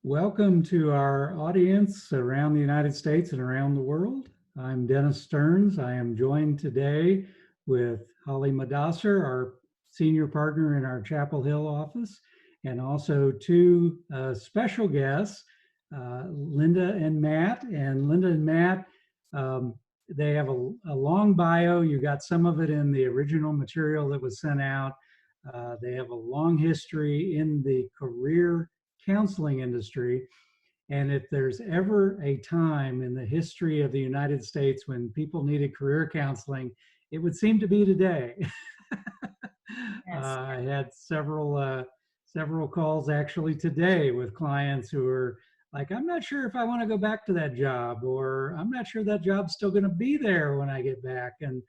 Welcome to our audience around the United States and around the world. I'm Dennis Stearns. I am joined today with Holly Madasser, our senior partner in our Chapel Hill office, and also two special guests, Linda and Matt. And Linda and Matt, they have a long bio. You got some of it in the original material that was sent out. They have a long history in the career counseling industry. And if there's ever a time in the history of the United States when people needed career counseling, it would seem to be today. Yes. I had several calls actually today with clients who are like, I'm not sure if I want to go back to that job, or I'm not sure that job's still going to be there when I get back. And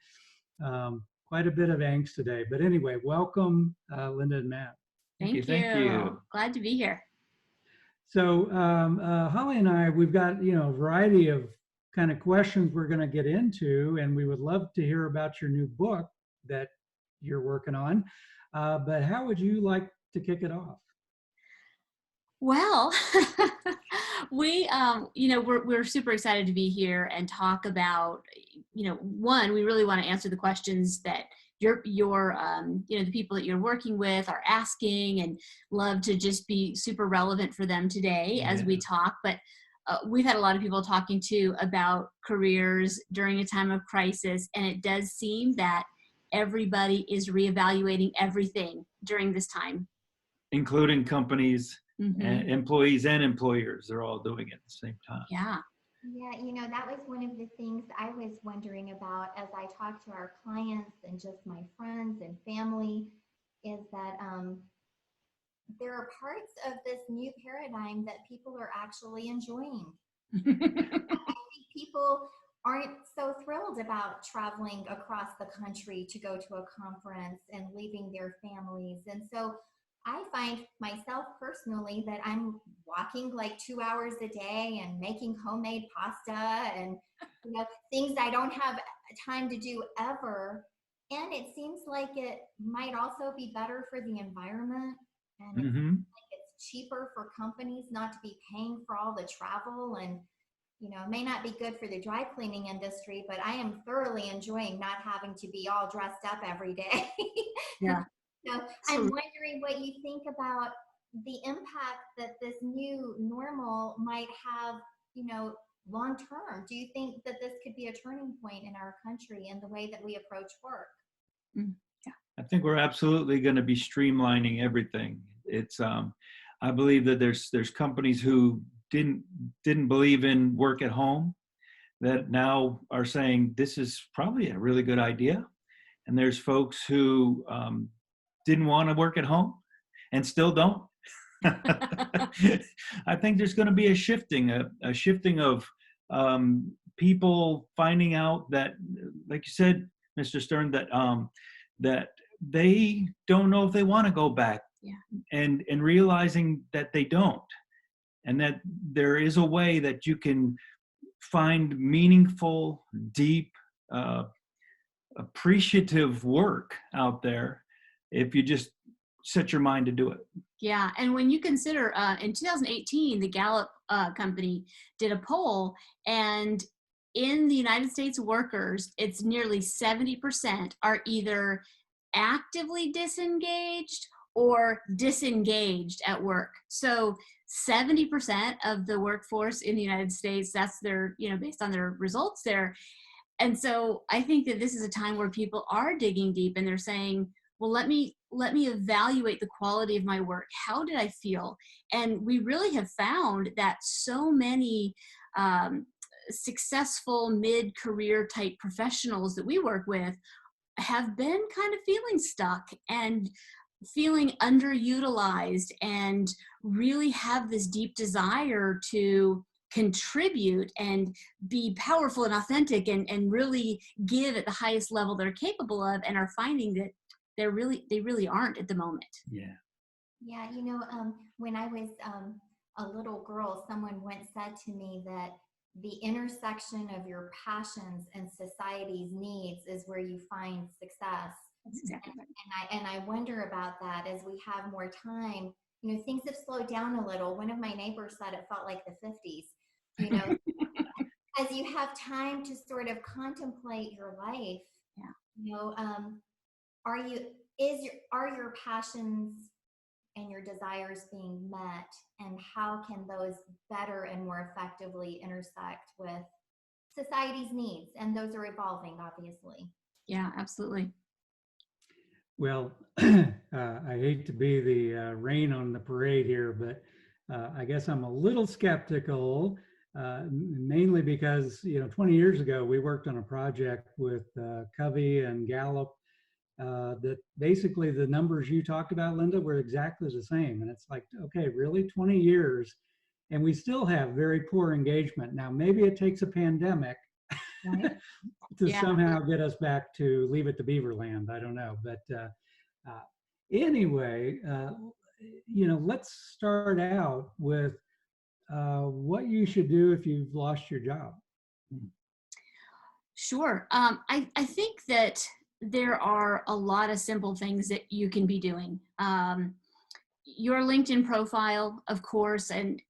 quite a bit of angst today. But anyway, welcome, Linda and Matt. Thank Thank you. Glad to be here. So Holly and I, we've got a variety of kind of questions we're going to get into, and we would love to hear about your new book that you're working on. But how would you like to kick it off? Well, we're super excited to be here and talk about, one, we really want to answer the questions that the people that you're working with are asking, and love to just be super relevant for them today as we talk. But we've had a lot of people talking too about careers during a time of crisis, and it does seem that everybody is reevaluating everything during this time. Including companies, and employees and employers. They're all doing it at the same time. Yeah. Yeah, that was one of the things I was wondering about as I talk to our clients and just my friends and family, is that there are parts of this new paradigm that people are actually enjoying. I think people aren't so thrilled about traveling across the country to go to a conference and leaving their families. And so I find myself personally that I'm walking like 2 hours a day and making homemade pasta and things I don't have time to do ever. And it seems like it might also be better for the environment, and it seems like it's cheaper for companies not to be paying for all the travel, and it may not be good for the dry cleaning industry, but I am thoroughly enjoying not having to be all dressed up every day. Yeah. So I'm wondering what you think about the impact that this new normal might have, long term. Do you think that this could be a turning point in our country in the way that we approach work? Yeah. I think we're absolutely going to be streamlining everything. It's I believe that there's companies who didn't believe in work at home that now are saying this is probably a really good idea. And there's folks who didn't want to work at home and still don't. I think there's going to be a shifting of people finding out that, like you said, Mr. Stern, that they don't know if they want to go back, and realizing that they don't, and that there is a way that you can find meaningful, deep, appreciative work out there if you just set your mind to do it. Yeah, and when you consider in 2018, the Gallup company did a poll, and in the United States workers, it's nearly 70% are either actively disengaged or disengaged at work. So 70% of the workforce in the United States, that's their, based on their results there. And so I think that this is a time where people are digging deep, and they're saying, well, let me evaluate the quality of my work. How did I feel? And we really have found that so many successful mid-career type professionals that we work with have been kind of feeling stuck and feeling underutilized, and really have this deep desire to contribute and be powerful and authentic and really give at the highest level they're capable of, and are finding that they really aren't at the moment. Yeah, when I was a little girl, someone once said to me that the intersection of your passions and society's needs is where you find success. That's exactly right. And I wonder about that as we have more time. things have slowed down a little. One of my neighbors said it felt like the 50s, you know, as you have time to sort of contemplate your life. Yeah. You know, are your passions and your desires being met, and how can those better and more effectively intersect with society's needs? And those are evolving, obviously. Yeah, absolutely. Well, I hate to be the rain on the parade here, but I guess I'm a little skeptical, mainly because, 20 years ago, we worked on a project with Covey and Gallup that basically the numbers you talked about, Linda, were exactly the same. And it's like, okay, really 20 years, and we still have very poor engagement. Now, maybe it takes a pandemic Right. to Yeah. somehow get us back to Leave It to Beaverland. I don't know. But anyway, let's start out with what you should do if you've lost your job. Sure. I think that there are a lot of simple things that you can be doing. Your LinkedIn profile, of course, and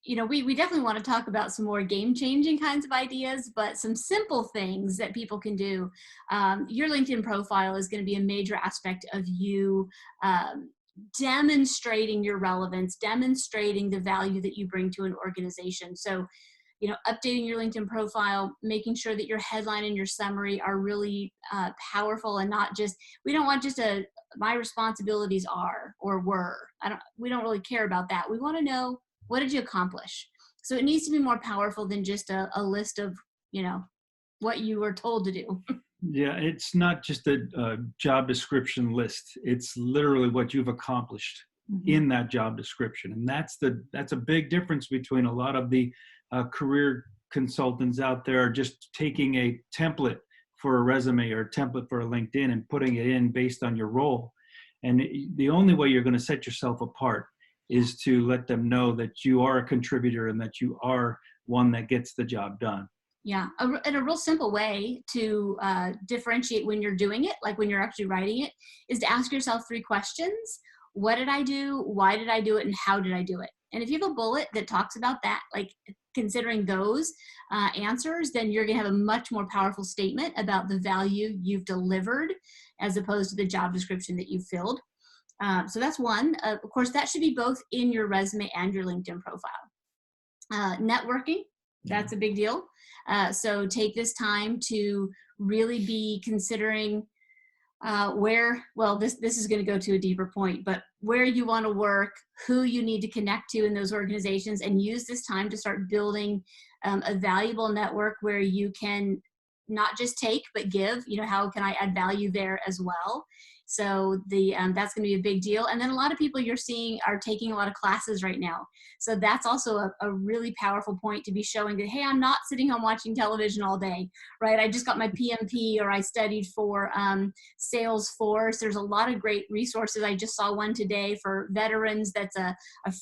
we definitely want to talk about some more game-changing kinds of ideas, but some simple things that people can do. Your LinkedIn profile is going to be a major aspect of you demonstrating your relevance, demonstrating the value that you bring to an organization. So, updating your LinkedIn profile, making sure that your headline and your summary are really powerful, and not just, we don't want just my responsibilities are or were. We don't really care about that. We want to know, what did you accomplish? So it needs to be more powerful than just a list of, what you were told to do. Yeah, it's not just a job description list. It's literally what you've accomplished in that job description. And that's a big difference between a lot of the career consultants out there are just taking a template for a resume or a template for a LinkedIn and putting it in based on your role. And the only way you're going to set yourself apart is to let them know that you are a contributor and that you are one that gets the job done. Yeah, and a real simple way to differentiate when you're doing it, like when you're actually writing it, is to ask yourself 3 questions. What did I do? Why did I do it? And how did I do it? And if you have a bullet that talks about that, like considering those answers, then you're going to have a much more powerful statement about the value you've delivered, as opposed to the job description that you filled. So that's one. Of course, that should be both in your resume and your LinkedIn profile. Networking, that's a big deal. So take this time to really be considering this is going to go to a deeper point, but where you want to work, who you need to connect to in those organizations, and use this time to start building a valuable network where you can not just take, but give. How can I add value there as well? So that's going to be a big deal. And then a lot of people you're seeing are taking a lot of classes right now. So that's also a really powerful point to be showing that, hey, I'm not sitting home watching television all day, right? I just got my PMP, or I studied for Salesforce. There's a lot of great resources. I just saw one today for veterans that's a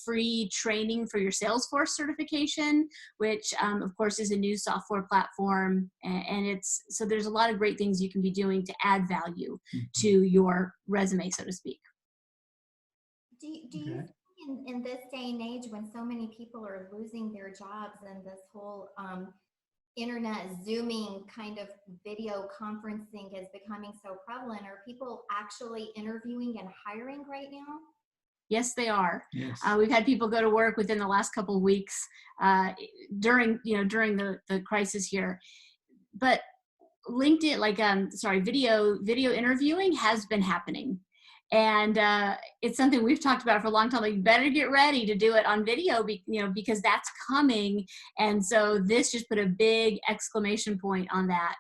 free training for your Salesforce certification, which of course is a new software platform. And so there's a lot of great things you can be doing to add value to your resume, so to speak. Do you think in this day and age, when so many people are losing their jobs and this whole internet Zooming kind of video conferencing is becoming so prevalent, are people actually interviewing and hiring right now? Yes, they are. Yes. We've had people go to work within the last couple of weeks during the crisis here. But LinkedIn, video interviewing has been happening. And it's something we've talked about for a long time. Like, you better get ready to do it on video, because that's coming. And so this just put a big exclamation point on that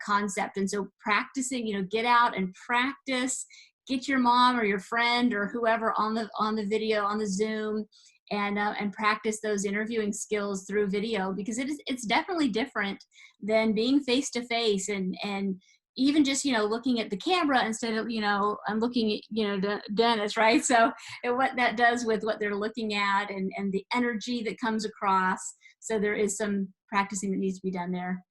concept. And so practicing, get out and practice. Get your mom or your friend or whoever on the video, on the Zoom, and practice those interviewing skills through video, because it's definitely different than being face to face and even just looking at the camera instead of I'm looking at Dennis, right? So what that does with what they're looking at and the energy that comes across. So there is some practicing that needs to be done there.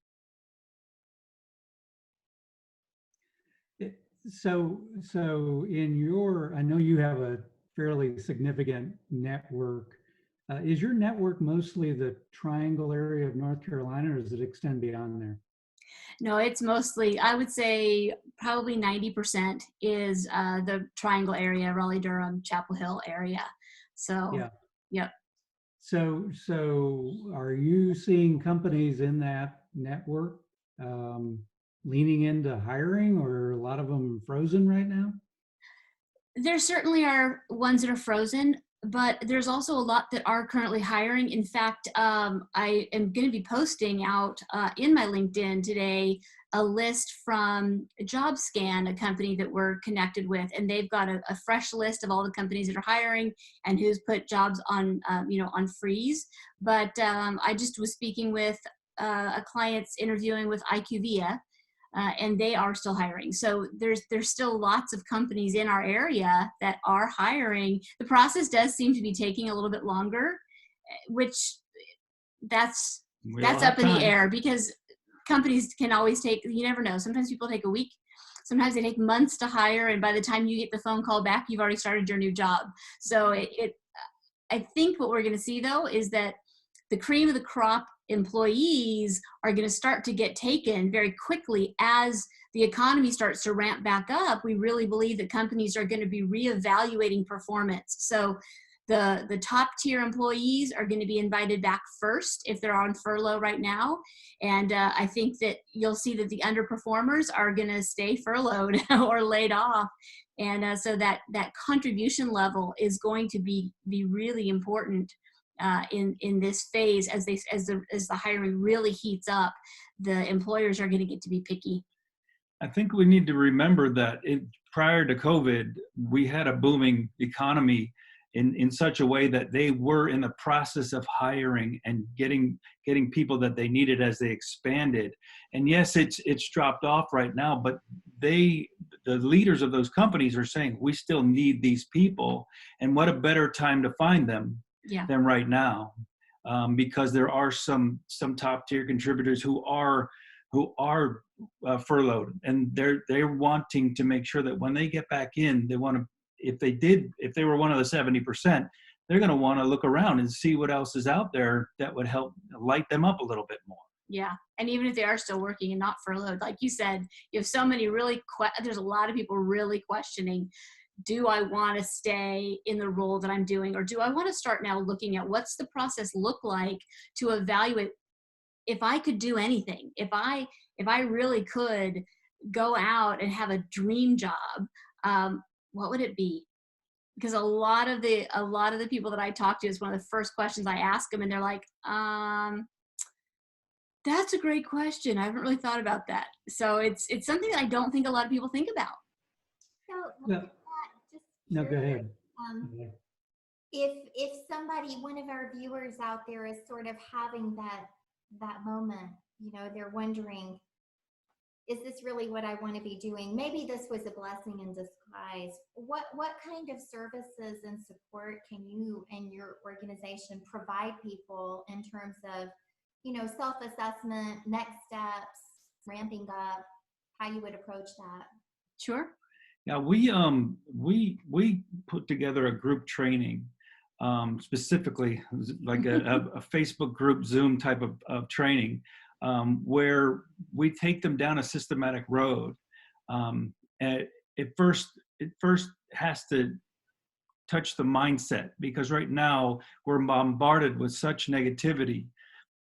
So I know you have a fairly significant network. Is your network mostly the Triangle area of North Carolina, or does it extend beyond there? No, it's mostly, I would say probably 90% is the Triangle area, Raleigh, Durham, Chapel Hill area. So, Yeah. yep. So are you seeing companies in that network leaning into hiring, or are a lot of them frozen right now? There certainly are ones that are frozen, but there's also a lot that are currently hiring. In fact, I am going to be posting out in my LinkedIn today a list from JobScan, a company that we're connected with, and they've got a fresh list of all the companies that are hiring and who's put jobs on, on freeze. But I just was speaking with a client's interviewing with IQVIA, and they are still hiring. So there's still lots of companies in our area that are hiring. The process does seem to be taking a little bit longer, which that's We all up have in the time. air, because companies can always take, you never know. Sometimes people take a week. Sometimes they take months to hire, and by the time you get the phone call back, you've already started your new job. So I think what we're going to see, though, is that the cream of the crop employees are going to start to get taken very quickly as the economy starts to ramp back up. We really believe that companies are going to be reevaluating performance. So the top tier employees are going to be invited back first if they're on furlough right now. And I think that you'll see that the underperformers are going to stay furloughed or laid off. And so that contribution level is going to be really important in this phase. As the hiring really heats up, the employers are going to get to be picky. I think we need to remember that prior to COVID, we had a booming economy in such a way that they were in the process of hiring and getting people that they needed as they expanded. And yes, it's dropped off right now, but the leaders of those companies are saying, we still need these people. And what a better time to find them than right now, because there are some top tier contributors who are furloughed, and they're wanting to make sure that when they get back in, they want to, if they were one of the 70%, they're going to want to look around and see what else is out there that would help light them up a little bit more. Yeah. And even if they are still working and not furloughed, like you said, you have so many there's a lot of people really questioning, do I want to stay in the role that I'm doing, or do I want to start now looking at what's the process look like to evaluate if I could do anything, if I really could go out and have a dream job, what would it be? Because a lot of the people that I talk to, is one of the first questions I ask them, and they're like, that's a great question. I haven't really thought about that. So it's something that I don't think a lot of people think about. So Yeah. just No, go ahead. If somebody, one of our viewers out there, is sort of having that moment, they're wondering, is this really what I want to be doing? Maybe this was a blessing in disguise. What kind of services and support can you and your organization provide people in terms of, self-assessment, next steps, ramping up, how you would approach that? Sure. Yeah, we put together a group training, specifically like a Facebook group Zoom type of training, where we take them down a systematic road. And it first has to touch the mindset, because right now we're bombarded with such negativity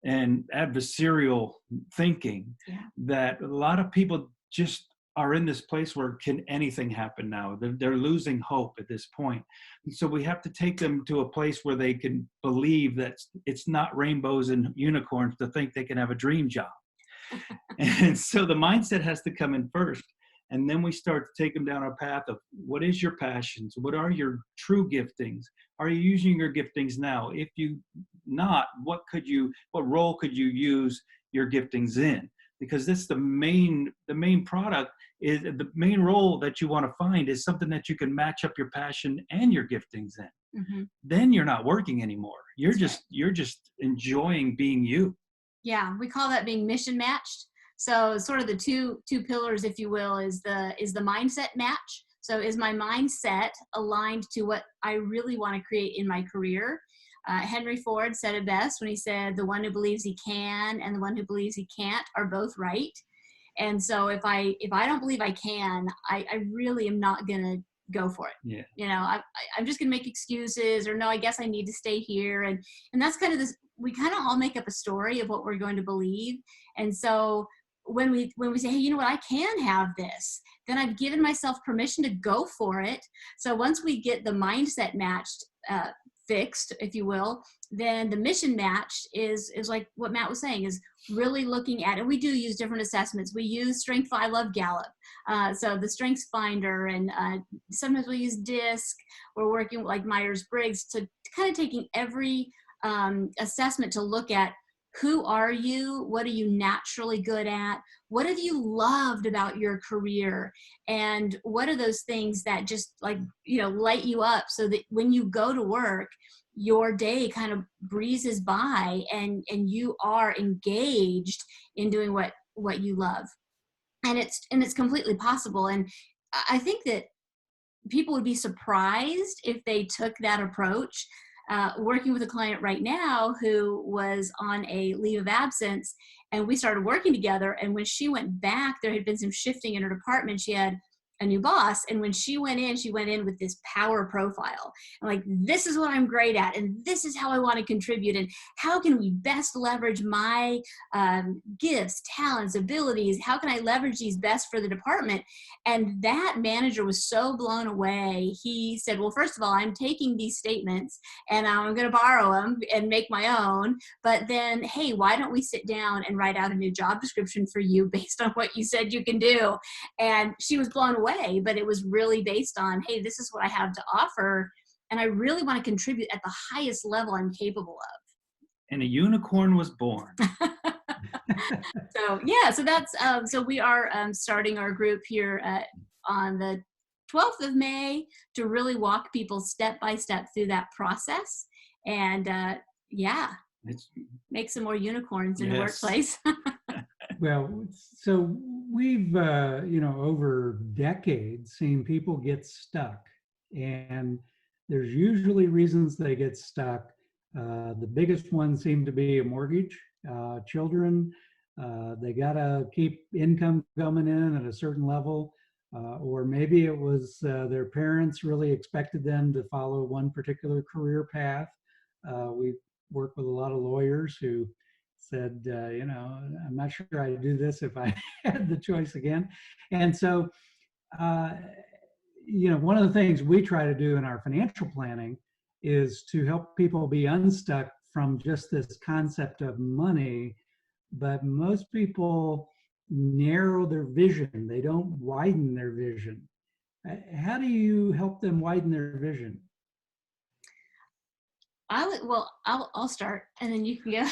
and adversarial thinking that a lot of people just are in this place where can anything happen now? They're losing hope at this point. And so we have to take them to a place where they can believe that it's not rainbows and unicorns to think they can have a dream job. And so the mindset has to come in first. And then we start to take them down a path of, what is your passions? What are your true giftings? Are you using your giftings now? If you not, what role could you use your giftings in? Because that's the main product, is the main role that you want to find is something that you can match up your passion and your giftings in. Mm-hmm. Then you're not working anymore. You're just enjoying being you. Yeah, we call that being mission matched. So sort of the two pillars, if you will, is the mindset match. So is my mindset aligned to what I really want to create in my career? Henry Ford said it best when he said, the one who believes he can and the one who believes he can't are both right. And so if I don't believe I can, I really am not going to go for it. Yeah. You know, I'm just going to make excuses, or no, I guess I need to stay here. And that's kind of this, we kind of all make up a story of what we're going to believe. And so when we say, hey, you know what, I can have this, then I've given myself permission to go for it. So once we get the mindset matched, fixed, if you will, then the mission match is like what Matt was saying, is really looking at, and we do use different assessments. We use Strength, I love Gallup. So the Strengths Finder, and sometimes we use DISC. We're working with like Myers-Briggs to kind of taking every assessment to look at, who are you? What are you naturally good at? What have you loved about your career? And what are those things that just like, you know, light you up so that when you go to work, your day kind of breezes by and you are engaged in doing what you love. And it's completely possible. And I think that people would be surprised if they took that approach. Working with a client right now who was on a leave of absence, and we started working together. And when she went back, there had been some shifting in her department. She had a new boss. And when she went in with this power profile. And like, this is what I'm great at. And this is how I want to contribute. And how can we best leverage my gifts, talents, abilities? How can I leverage these best for the department? And that manager was so blown away. He said, well, first of all, I'm taking these statements and I'm going to borrow them and make my own. But then, hey, why don't we sit down and write out a new job description for you based on what you said you can do? And she was blown away. But it was really based on, hey, this is what I have to offer, and I really want to contribute at the highest level I'm capable of. And a unicorn was born. So yeah, so that's so we are starting our group here on the 12th of May to really walk people step by step through that process, and make some more unicorns in the workplace. Well, so we've, over decades seen people get stuck, and there's usually reasons they get stuck. The biggest ones seem to be a mortgage, children, they gotta keep income coming in at a certain level, or maybe it was their parents really expected them to follow one particular career path. We work with a lot of lawyers who said, I'm not sure I'd do this if I had the choice again. And so, one of the things we try to do in our financial planning is to help people be unstuck from just this concept of money. But most people narrow their vision. They don't widen their vision. How do you help them widen their vision? I'll start and then you can go.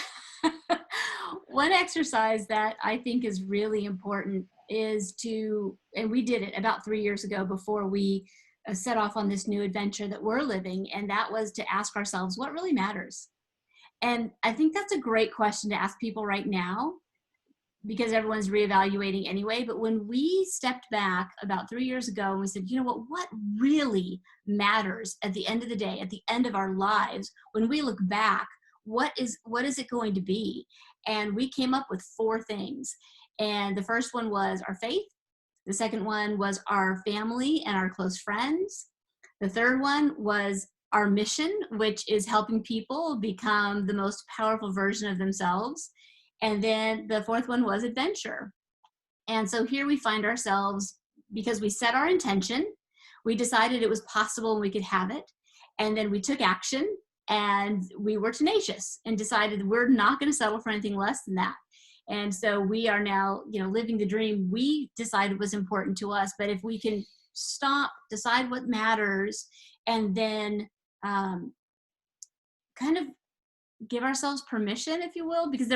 One exercise that I think is really important is and we did it about 3 years ago before we set off on this new adventure that we're living, and that was to ask ourselves what really matters. And I think that's a great question to ask people right now, because everyone's reevaluating anyway. But when we stepped back about 3 years ago and we said, you know what really matters at the end of the day, at the end of our lives, when we look back, what is it going to be? And we came up with 4 things. And the first one was our faith. The second one was our family and our close friends. The third one was our mission, which is helping people become the most powerful version of themselves. And then the fourth one was adventure. And so here we find ourselves, because we set our intention, we decided it was possible and we could have it. And then we took action and we were tenacious and decided we're not going to settle for anything less than that. And so we are now, living the dream we decided was important to us. But if we can stop, decide what matters, and then kind of give ourselves permission, if you will, because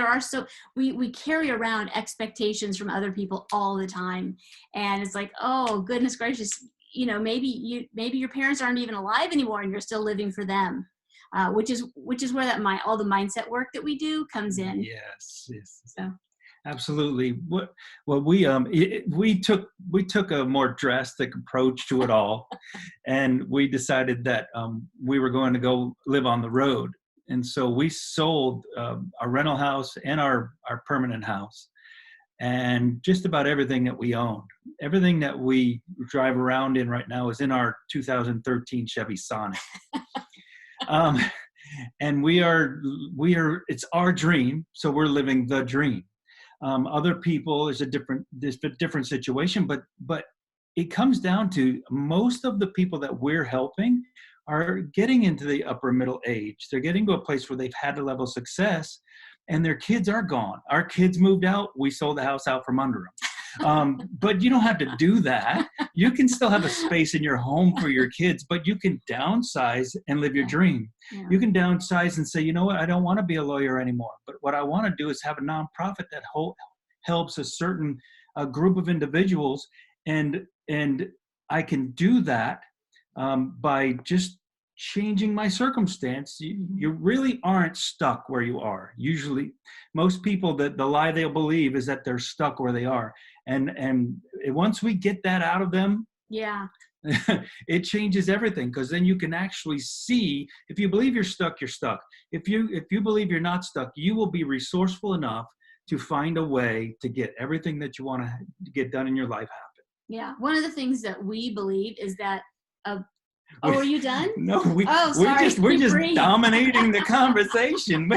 we carry around expectations from other people all the time. And it's like, oh, goodness gracious, maybe your parents aren't even alive anymore and you're still living for them. Which is where all the mindset work that we do comes in. Yes. So. Absolutely. Well, we took a more drastic approach to it all, and we decided that we were going to go live on the road, and so we sold our rental house and our permanent house, and just about everything that we own. Everything that we drive around in right now is in our 2013 Chevy Sonic. And we are, it's our dream, so we're living the dream. Other people is a different situation, but it comes down to most of the people that we're helping are getting into the upper middle age. They're getting to a place where they've had a level of success, and their kids are gone. Our kids moved out. We sold the house out from under them. But you don't have to do that. You can still have a space in your home for your kids, but you can downsize and live your dream. Yeah. You can downsize and say, you know what, I don't want to be a lawyer anymore, but what I want to do is have a nonprofit that helps a certain group of individuals, and I can do that by just changing my circumstance. You really aren't stuck where you are. Usually, most people, the lie they'll believe is that they're stuck where they are. And once we get that out of them, Yeah. it changes everything, because then you can actually see, if you believe you're stuck, you're stuck. If you believe you're not stuck, you will be resourceful enough to find a way to get everything that you want to get done in your life happen. Yeah. One of the things that we believe is that oh, are you done? No, sorry. we're just Breathe. dominating the conversation.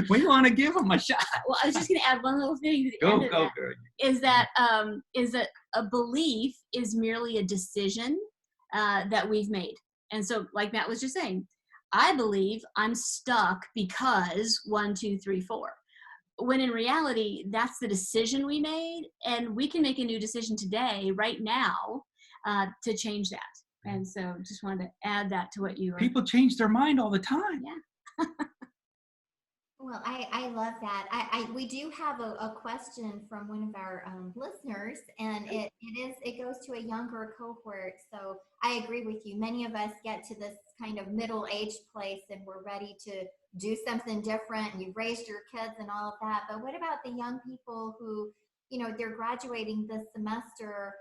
We want to give them a shot. Well, I was just going to add one little thing. To the end of Go, that, girl. is that a belief is merely a decision that we've made. And so, like Matt was just saying, I believe I'm stuck because 1, 2, 3, 4. When in reality, that's the decision we made, and we can make a new decision today, right now, to change that. And so just wanted to add that to what you were. People change their mind all the time. Yeah. Well, I love that. We do have a question from one of our listeners, and it goes to a younger cohort. So I agree with you. Many of us get to this kind of middle-aged place, and we're ready to do something different, and you've raised your kids and all of that. But what about the young people who, they're graduating this semester,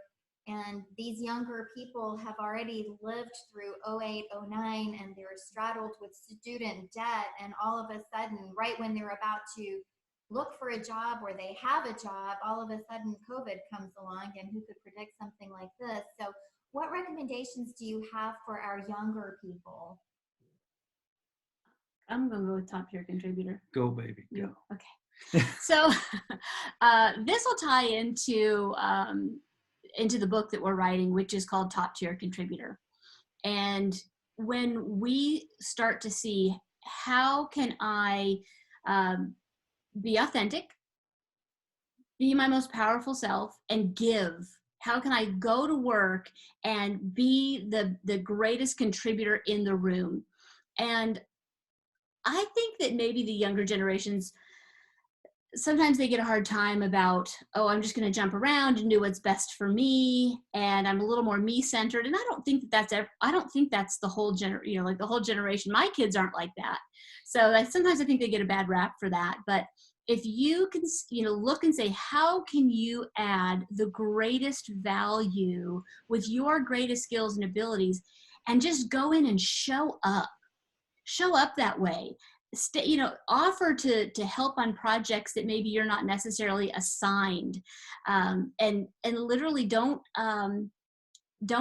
and these younger people have already lived through 08, 09, and they're straddled with student debt. And all of a sudden, right when they're about to look for a job or they have a job, all of a sudden COVID comes along, and who could predict something like this? So what recommendations do you have for our younger people? I'm going to go with top tier contributor. Go, baby, go. Okay. So this will tie into the book that we're writing, which is called Top Tier Contributor. And when we start to see, how can I be authentic, be my most powerful self, and give? How can I go to work and be the greatest contributor in the room? And I think that maybe the younger generations, sometimes they get a hard time about, oh, I'm just going to jump around and do what's best for me, and I'm a little more me-centered. And I don't think that's the whole the whole generation. My kids aren't like that. So sometimes I think they get a bad rap for that. But if you can, look and say, how can you add the greatest value with your greatest skills and abilities, and just go in and show up that way. Offer to help on projects that maybe you're not necessarily assigned, and literally don't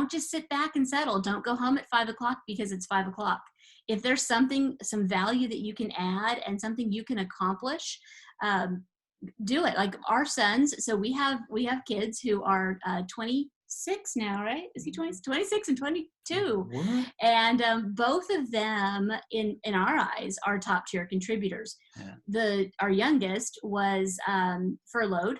just sit back and settle. Don't go home at 5 o'clock because it's 5 o'clock. If there's some value that you can add and something you can accomplish, do it. Like our sons. So we have kids who are 26 now, right? Is he 26 and 22? What? And both of them, in our eyes, are top tier contributors. Yeah. Our youngest was furloughed,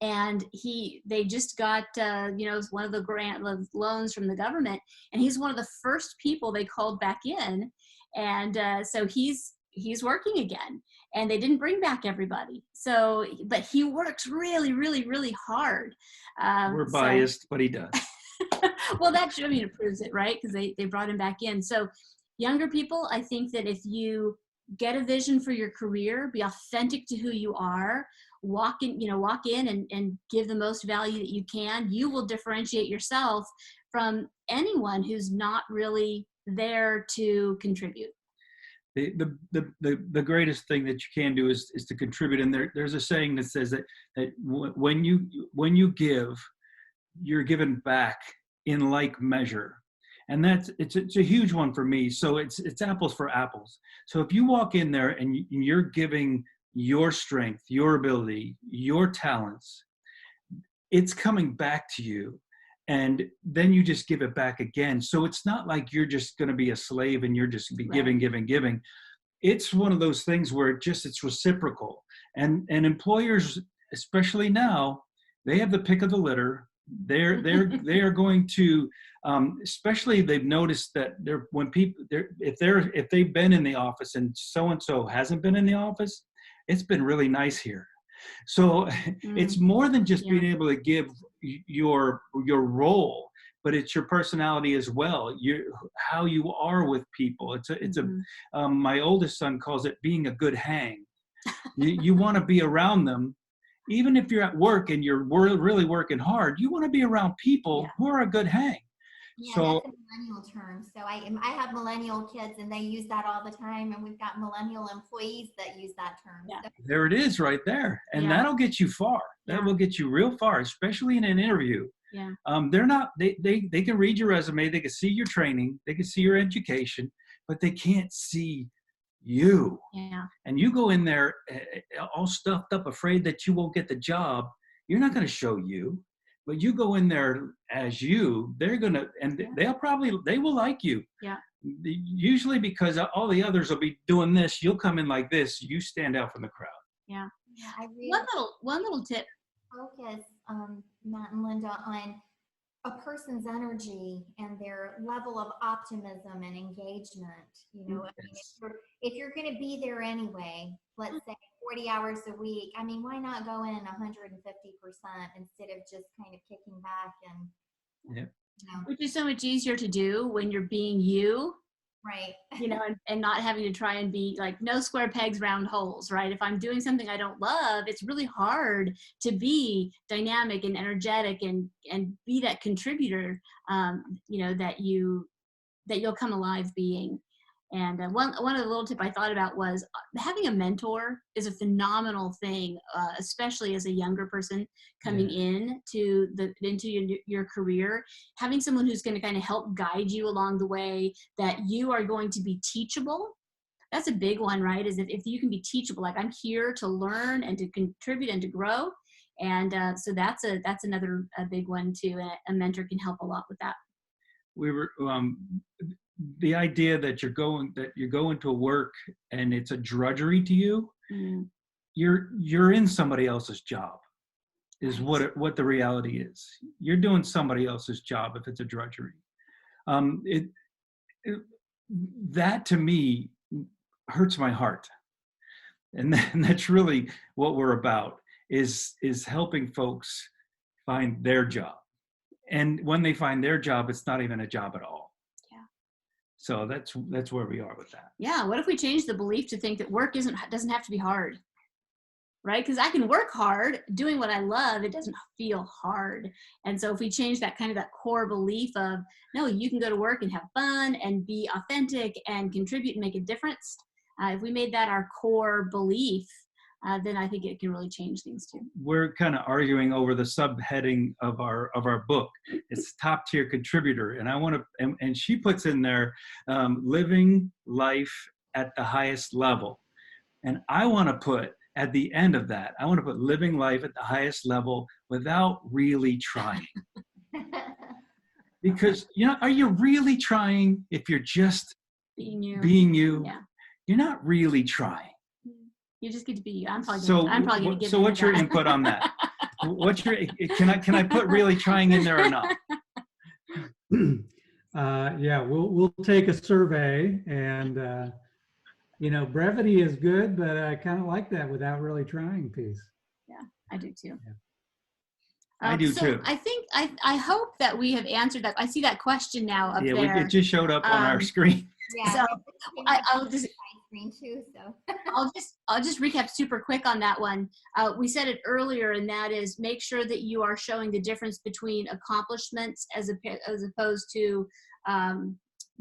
and they just got one of the loans from the government, and he's one of the first people they called back in, and so he's working again. And they didn't bring back everybody. So, but he works really, really, really hard. We're biased, but he does. Well, it proves it, right? Because they brought him back in. So younger people, I think that if you get a vision for your career, be authentic to who you are, walk in and give the most value that you can. You will differentiate yourself from anyone who's not really there to contribute. The greatest thing that you can do is to contribute. And there's a saying that says that when you give, you're given back in like measure. And it's a huge one for me. So it's apples for apples. So if you walk in there and you're giving your strength, your ability, your talents, it's coming back to you. And then you just give it back again. So it's not like you're just going to be a slave and you're just be giving. It's one of those things where it's reciprocal. And employers, especially now, they have the pick of the litter. They are going to, especially they've noticed that if they've been in the office and so hasn't been in the office, it's been really nice here. So it's more than just being able to give your role, but it's your personality as well. How you are with people. My oldest son calls it being a good hang. You want to be around them, even if you're at work and you're really working hard. You want to be around people who are a good hang. Yeah, So that's a millennial term. So I have millennial kids and they use that all the time. And we've got millennial employees that use that term. Yeah. So, there it is right there. And that'll get you far. That will get you real far, especially in an interview. Yeah. They can read your resume. They can see your training. They can see your education, but they can't see you. Yeah. And you go in there all stuffed up, afraid that you won't get the job. You're not going to show you. But you go in there as you, they're going to, and they will like you. Yeah. Usually because all the others will be doing this, you'll come in like this, you stand out from the crowd. Yeah. yeah, I really One little tip. focus, Matt and Linda, on a person's energy and their level of optimism and engagement. You know, I mean, if you're going to be there anyway, let's say 40 hours a week, I mean, why not go in 150% instead of just kind of kicking back and, Which is so much easier to do when you're being you. Right. And not having to try and be like, no square pegs, round holes, right? If I'm doing something I don't love, it's really hard to be dynamic and energetic and be that contributor, that you'll come alive being. And one of the little tip I thought about was having a mentor is a phenomenal thing, especially as a younger person coming into your career. Having someone who's going to kind of help guide you along the way, that you are going to be teachable. That's a big one, right? Is if you can be teachable, like I'm here to learn and to contribute and to grow. And so that's another big one too. A mentor can help a lot with that. We were the idea that you're going to work and it's a drudgery to you. You're in somebody else's job is what the reality is. You're doing somebody else's job if it's a drudgery. That to me hurts my heart, and that's really what we're about, is helping folks find their job. And when they find their job, it's not even a job at all. So that's where we are with that. Yeah. What if we change the belief to think that work doesn't have to be hard, right? Because I can work hard doing what I love. It doesn't feel hard. And so if we change that core belief of, no, you can go to work and have fun and be authentic and contribute and make a difference. If we made that our core belief, then I think it can really change things too. We're kind of arguing over the subheading of our book. It's top tier contributor, and I want to, and she puts in there, living life at the highest level, and I want to put at the end of that, I want to put living life at the highest level without really trying. Because are you really trying if you're just being you? Yeah. You're not really trying. You just get to be you. I'm probably going to give. So what's your input on that? What's your? Can I put really trying in there or not? We'll take a survey, and brevity is good, but I kind of like that without really trying piece. Yeah, I do too. Yeah. I do too. I think I hope that we have answered that. I see that question now up there. Yeah, it just showed up on our screen. Yeah. So I'll just screen too, so. I'll just recap super quick on that one. We said it earlier, and that is make sure that you are showing the difference between accomplishments as opposed to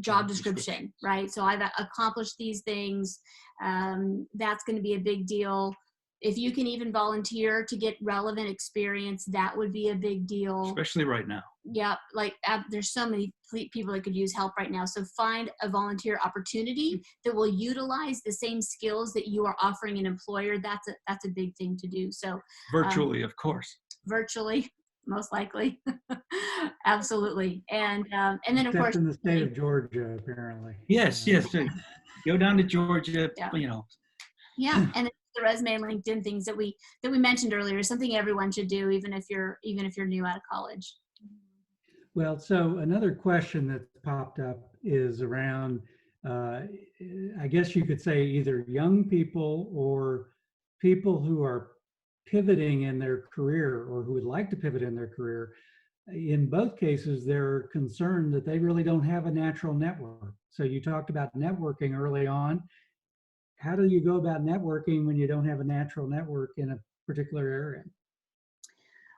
job description, right? So I've accomplished these things. That's going to be a big deal. If you can even volunteer to get relevant experience, that would be a big deal. Especially right now. Yeah, like there's so many people that could use help right now. So find a volunteer opportunity that will utilize the same skills that you are offering an employer. That's a big thing to do. So Virtually, of course. Virtually, most likely. Absolutely. And then of Except course in the state of Georgia, apparently. Yes, yes. Go down to Georgia, Yeah. you know. Yeah, and the resume and LinkedIn things that we mentioned earlier is something everyone should do, even if you're new out of college. Well, so another question that's popped up is around, I guess you could say either young people or people who are pivoting in their career or who would like to pivot in their career. In both cases, they're concerned that they really don't have a natural network. So you talked about networking early on. How do you go about networking when you don't have a natural network in a particular area?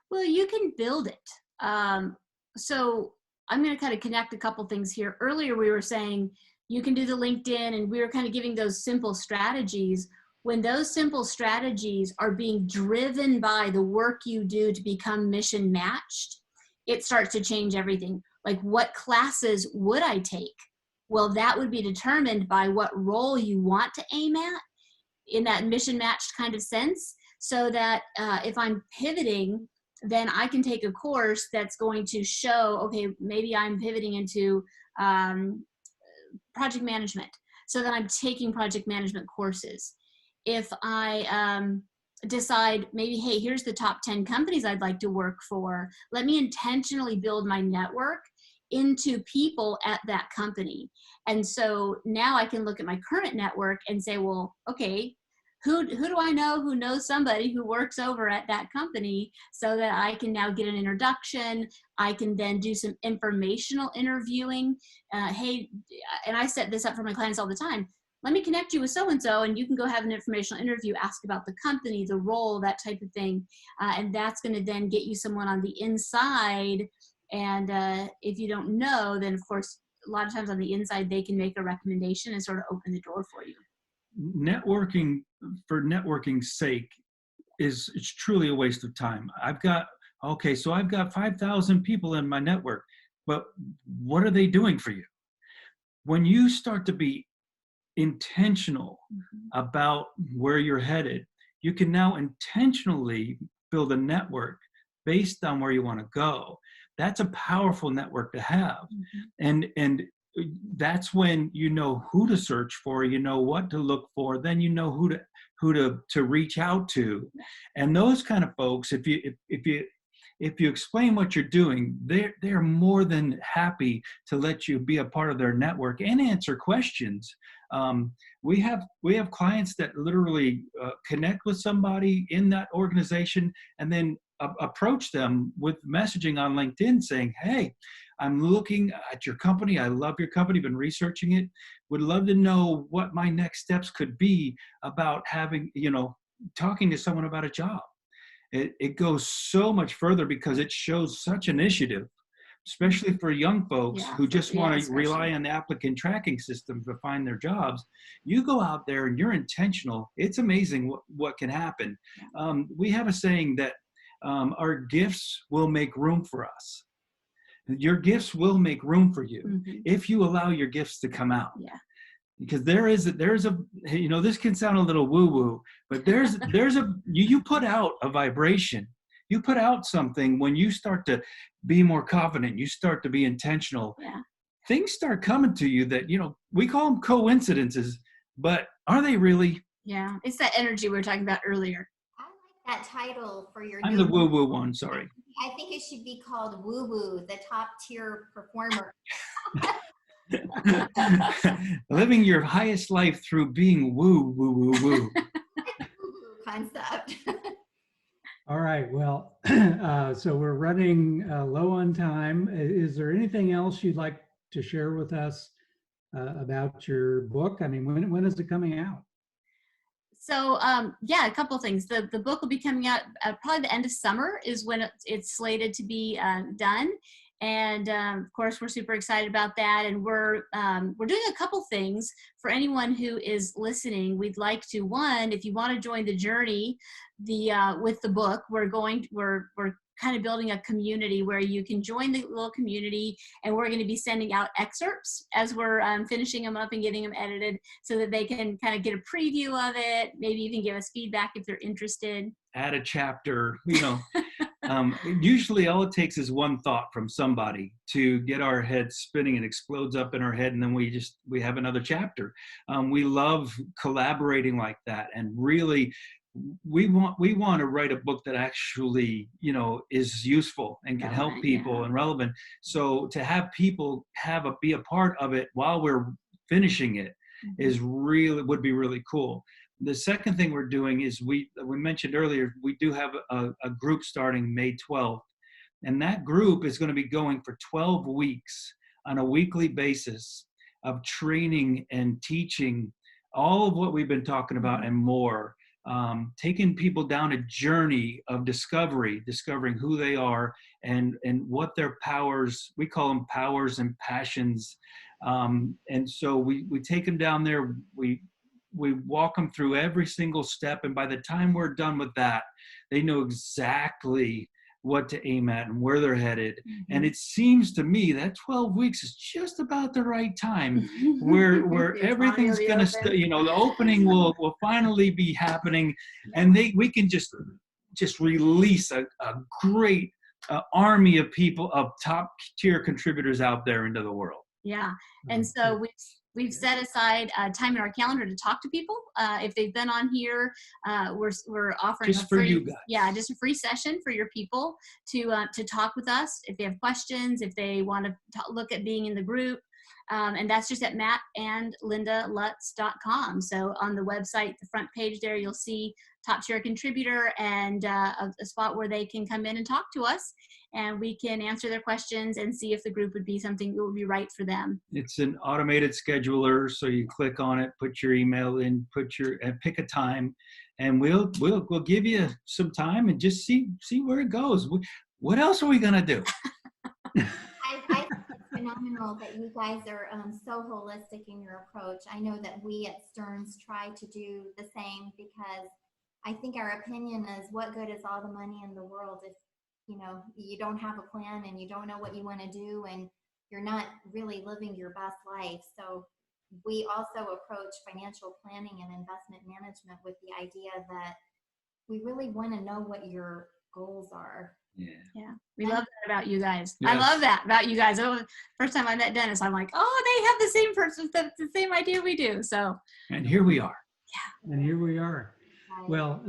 Well, you can build it. So I'm going to kind of connect a couple things here. Earlier, we were saying you can do the LinkedIn, and we were kind of giving those simple strategies. When those simple strategies are being driven by the work you do to become mission matched, it starts to change everything. Like, what classes would I take? Well, that would be determined by what role you want to aim at in that mission matched kind of sense. So that if I'm pivoting, then I can take a course that's going to show, okay, maybe I'm pivoting into project management. So then I'm taking project management courses. If I decide maybe, hey, here's the top 10 companies I'd like to work for, let me intentionally build my network into people at that company. And so now I can look at my current network and say, well, okay, who do I know who knows somebody who works over at that company, so that I can now get an introduction. I can then do some informational interviewing. Hey, and I set this up for my clients all the time. Let me connect you with so-and-so, and you can go have an informational interview, ask about the company, the role, that type of thing. And that's going to then get you someone on the inside. And if you don't know, then of course, a lot of times on the inside, they can make a recommendation and sort of open the door for you. Networking for networking's sake it's truly a waste of time. I've got 5,000 people in my network, but what are they doing for you? When you start to be intentional about where you're headed, you can now intentionally build a network based on where you want to go. That's a powerful network to have. And that's when you know who to search for, you know what to look for, then you know who to reach out to. And those kind of folks, if you explain what you're doing, they're more than happy to let you be a part of their network and answer questions. We have clients that literally connect with somebody in that organization and then approach them with messaging on LinkedIn saying, hey, I'm looking at your company. I love your company, been researching it. Would love to know what my next steps could be about talking to someone about a job. It goes so much further because it shows such initiative, especially for young folks who just want to rely on the applicant tracking system to find their jobs. You go out there and you're intentional. It's amazing what can happen. We have a saying that our gifts will make room for us. Your gifts will make room for you if you allow your gifts to come out. Yeah. Because there's a this can sound a little woo-woo, but you put out a vibration. You put out something when you start to be more confident, you start to be intentional. Yeah. Things start coming to you that, we call them coincidences, but are they really? Yeah. It's that energy we were talking about earlier. I like that title for your I'm new the woo-woo one, sorry. I think it should be called Woo Woo, the top tier performer. Living your highest life through being woo, woo, woo, woo. Concept. All right, well, so we're running low on time. Is there anything else you'd like to share with us about your book? I mean, when is it coming out? So yeah, a couple of things. The book will be coming out probably the end of summer is when it's slated to be done. And of course, we're super excited about that. And we're doing a couple things for anyone who is listening. We'd like to, one, if you want to join the journey, with the book, we're kind of building a community where you can join the little community, and we're going to be sending out excerpts as we're finishing them up and getting them edited so that they can kind of get a preview of it. Maybe you can give us feedback if they're interested. Add a chapter, usually all it takes is one thought from somebody to get our head spinning and explodes up in our head, and then we have another chapter. We love collaborating like that, and really we want to write a book that actually is useful and can help people and relevant. So to have people be a part of it while we're finishing it would be really cool. The second thing we're doing is we mentioned earlier, we do have a group starting May 12th, and that group is going to be going for 12 weeks on a weekly basis of training and teaching all of what we've been talking about and more. Taking people down a journey of discovering who they are and what their powers, we call them powers and passions. And so we take them down there, we walk them through every single step. And by the time we're done with that, they know exactly what to aim at and where they're headed. And it seems to me that 12 weeks is just about the right time where everything's going to, the opening will finally be happening, and we can just release a great army of people, of top tier contributors out there into the world. Yeah. And so we've set aside time in our calendar to talk to people. If they've been on here, we're offering just for you guys. Yeah, just a free session for your people to talk with us if they have questions, if they want to look at being in the group. And that's just at mattandlindalutz.com. So on the website, the front page there, you'll see top tier contributor and a spot where they can come in and talk to us, and we can answer their questions and see if the group would be something that would be right for them. It's an automated scheduler, so you click on it, put your email in, pick a time, and we'll give you some time and just see where it goes. What else are we gonna do? I think it's phenomenal that you guys are so holistic in your approach. I know that we at Stearns try to do the same, because I think our opinion is, what good is all the money in the world if you don't have a plan and you don't know what you want to do and you're not really living your best life. So we also approach financial planning and investment management with the idea that we really want to know what your goals are. Yeah, we love that about you guys. Yes. I love that about you guys. First time I met Dennis, I'm like, oh, they have the same person, the same idea we do. So, and here we are. Yeah, and here we are. Well,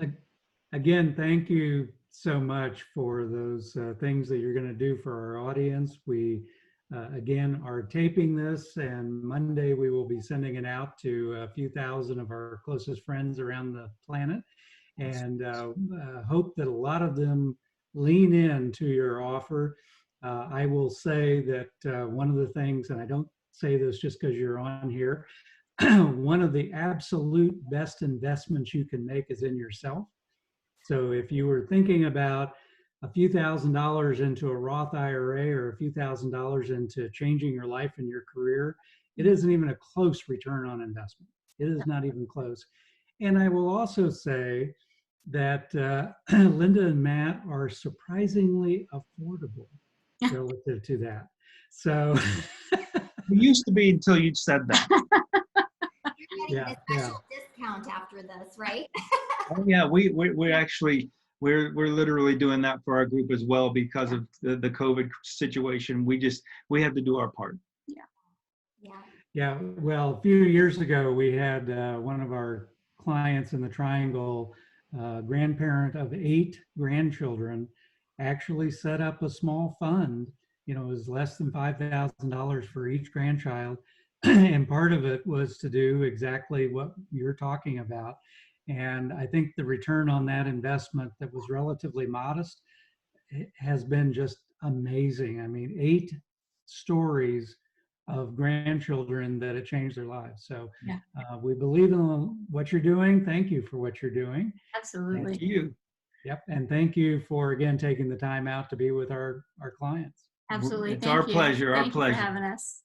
again, thank you so much for those things that you're going to do for our audience. We again are taping this, and Monday we will be sending it out to a few thousand of our closest friends around the planet, and hope that a lot of them lean into your offer. I will say that one of the things, and I don't say this just because you're on here, one of the absolute best investments you can make is in yourself. So if you were thinking about a few $1,000s into a Roth IRA or a few $1,000s into changing your life and your career, it isn't even a close return on investment. It is not even close. And I will also say that Linda and Matt are surprisingly affordable relative to that. So it used to be until you said that. You're getting a special discount after this, right? Oh yeah, we actually we're literally doing that for our group as well because of the COVID situation. We have to do our part. Yeah. Well, a few years ago, we had one of our clients in the Triangle, grandparent of 8 grandchildren, actually set up a small fund. It was less than $5,000 for each grandchild. And part of it was to do exactly what you're talking about. And I think the return on that investment that was relatively modest has been just amazing. I mean, 8 stories of grandchildren that it changed their lives. So Yeah. we believe in what you're doing. Thank you for what you're doing. Absolutely. Thank you. Yep. And thank you for, again, taking the time out to be with our clients. Absolutely. It's Thank our you. pleasure. Our Thank you pleasure. for having us.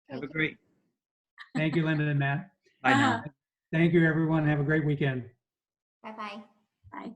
Have a great. Thank you, Linda and Matt. Bye now. Thank you, everyone. Have a great weekend. Bye-bye. Bye.